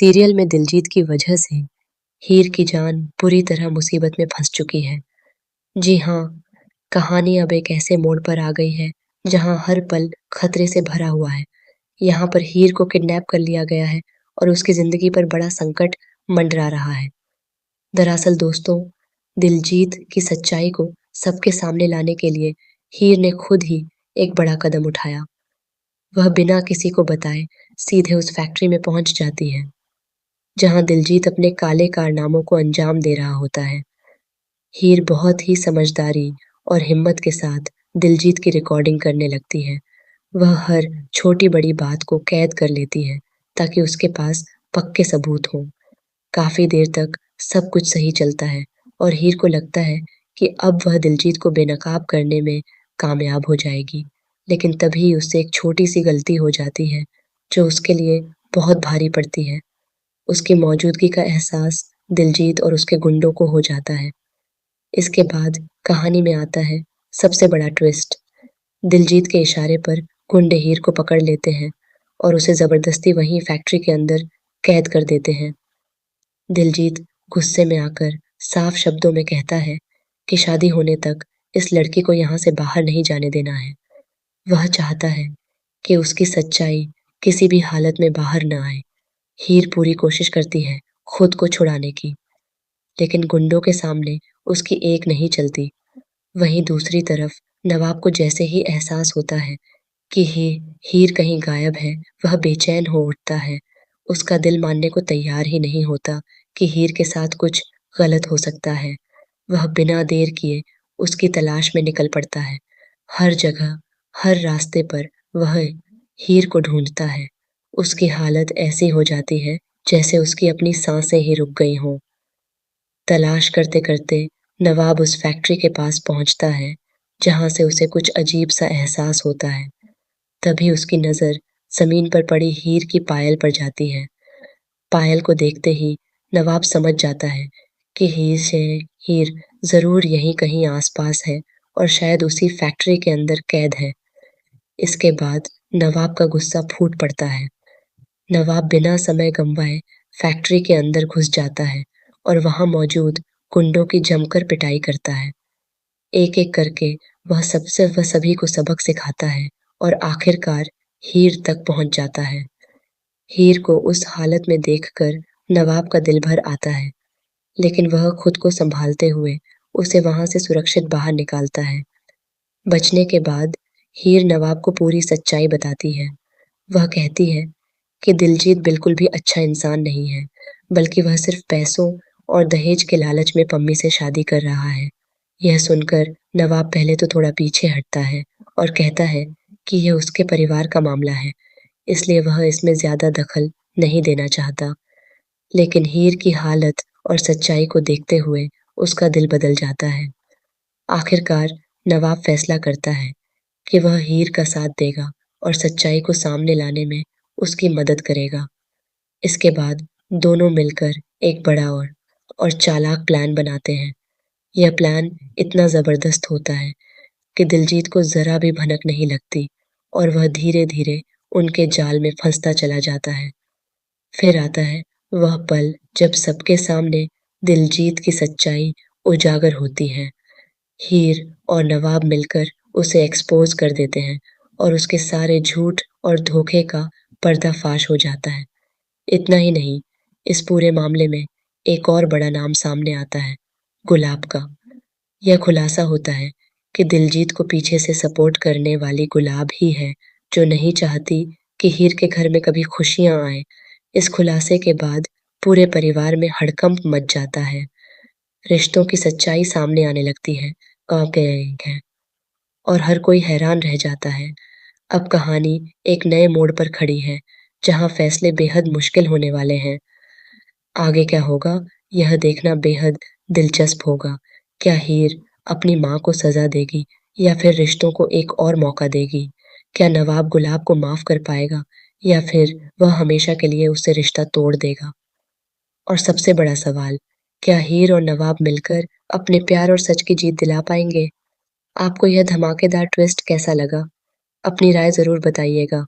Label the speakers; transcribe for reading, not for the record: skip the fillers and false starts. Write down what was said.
Speaker 1: Serial में दिलजीत की वजह से हीर की जान पूरी तरह मुसीबत में फंस चुकी है। जी हाँ, कहानी अब एक ऐसे मोड़ पर आ गई है जहाँ हर पल खतरे से भरा हुआ है। यहाँ पर हीर को किडनैप कर लिया गया है और उसकी जिंदगी पर बड़ा संकट मंडरा रहा है। दरअसल दोस्तों, दिलजीत की सच्चाई को सबके सामने लाने के लिए हीर ने खुद ही एक बड़ा कदम उठाया। वह बिना किसी को बताए सीधे उस फैक्ट्री में पहुंच जाती है जहां दिलजीत अपने काले कारनामों को अंजाम दे रहा होता है। हीर बहुत ही समझदारी और हिम्मत के साथ दिलजीत की रिकॉर्डिंग करने लगती है। वह हर छोटी-बड़ी बात को कैद कर लेती है ताकि उसके पास पक्के सबूत हों। काफ़ी देर तक सब कुछ सही चलता है और हीर को लगता है कि अब वह दिलजीत को बेनकाब करने में कामयाब हो जाएगी। लेकिन तभी उससे एक छोटी-सी गलती हो जाती है, जो उसके लिए बहुत भारी पड़ती है। उसकी मौजूदगी का एहसास दिलजीत और उसके गुंडों को हो जाता है। इसके बाद कहानी में आता है सबसे बड़ा ट्विस्ट। दिलजीत के इशारे पर गुंडे हीर को पकड़ लेते हैं और उसे ज़बरदस्ती वहीं फैक्ट्री के अंदर कैद कर देते हैं। दिलजीत गुस्से में आकर साफ शब्दों में कहता है कि शादी होने तक इस लड़की को यहाँ से बाहर नहीं जाने देना है। वह चाहता है कि उसकी सच्चाई किसी भी हालत में बाहर न आए। हीर पूरी कोशिश करती है खुद को छुड़ाने की, लेकिन गुंडों के सामने उसकी एक नहीं चलती। वहीं दूसरी तरफ नवाब को जैसे ही एहसास होता है कि हीर कहीं गायब है, वह बेचैन हो उठता है। उसका दिल मानने को तैयार ही नहीं होता कि हीर के साथ कुछ गलत हो सकता है। वह बिना देर किए उसकी तलाश में निकल पड़ता है। हर जगह, हर रास्ते पर वह हीर को ढूंढता है। उसकी हालत ऐसी हो जाती है जैसे उसकी अपनी सांसें ही रुक गई हों। तलाश करते-करते नवाब उस फैक्ट्री के पास पहुंचता है, जहां से उसे कुछ अजीब सा एहसास होता है। तभी उसकी नज़र ज़मीन पर पड़ी हीर की पायल पर जाती है। पायल को देखते ही नवाब समझ जाता है कि हीर ज़रूर यहीं कहीं आस-पास है और शायद उसी फैक्ट्री के अंदर कैद है। इसके बाद नवाब का गुस्सा फूट पड़ता है। नवाब बिना समय गंवाए फैक्ट्री के अंदर घुस जाता है और वहां मौजूद गुंडों की जमकर पिटाई करता है। एक-एक करके वह सभी को सबक सिखाता है और आखिरकार हीर तक पहुंच जाता है। हीर को उस हालत में देखकर नवाब का दिल भर आता है, लेकिन वह खुद को संभालते हुए उसे वहां से सुरक्षित बाहर निकालता है। बचने के बाद हीर नवाब को पूरी सच्चाई बताती है। वह कहती है कि दिलजीत बिल्कुल भी अच्छा इंसान नहीं है, बल्कि वह सिर्फ पैसों और दहेज के लालच में पम्मी से शादी कर रहा है। यह सुनकर नवाब पहले तो थोड़ा पीछे हटता है और कहता है कि यह उसके परिवार का मामला है, इसलिए वह इसमें ज़्यादा दखल नहीं देना चाहता। लेकिन हीर की हालत और सच्चाई को देखते हुए उसका दिल बदल जाता है। आखिरकार नवाब फैसला करता है कि वह हीर का साथ देगा और सच्चाई को सामने लाने में उसकी मदद करेगा। इसके बाद दोनों मिलकर एक बड़ा और चालाक प्लान बनाते हैं। यह प्लान इतना ज़बरदस्त होता है कि दिलजीत को ज़रा भी भनक नहीं लगती और वह धीरे-धीरे उनके जाल में फंसता चला जाता है। फिर आता है वह पल जब सबके सामने दिलजीत की सच्चाई उजागर होती है। हीर और नवाब मिलकर उसे एक्सपोज़ कर देते हैं और उसके सारे झूठ और धोखे का पर्दाफ़ाश हो जाता है। इतना ही नहीं, इस पूरे मामले में एक और बड़ा नाम सामने आता है, गुलाब का। यह खुलासा होता है कि दिलजीत को पीछे से सपोर्ट करने वाली गुलाब ही है, जो नहीं चाहती कि हीर के घर में कभी खुशियाँ आएँ। इस खुलासे के बाद पूरे परिवार में हड़कंप मच जाता है। रिश्तों की सच्चाई सामने आने लगती है है और हर कोई हैरान रह जाता है। अब कहानी एक नए मोड़ पर खड़ी है, जहाँ फैसले बेहद मुश्किल होने वाले हैं। आगे क्या होगा, यह देखना बेहद दिलचस्प होगा। क्या हीर अपनी माँ को सज़ा देगी या फिर रिश्तों को एक और मौका देगी? क्या नवाब गुलाब को माफ़ कर पाएगा या फिर वह हमेशा के लिए उससे रिश्ता तोड़ देगा? और सबसे बड़ा सवाल, क्या हीर और नवाब मिलकर अपने प्यार और सच की जीत दिला पाएँगे? आपको यह धमाकेदार ट्विस्ट कैसा लगा? अपनी राय ज़रूर बताइएगा।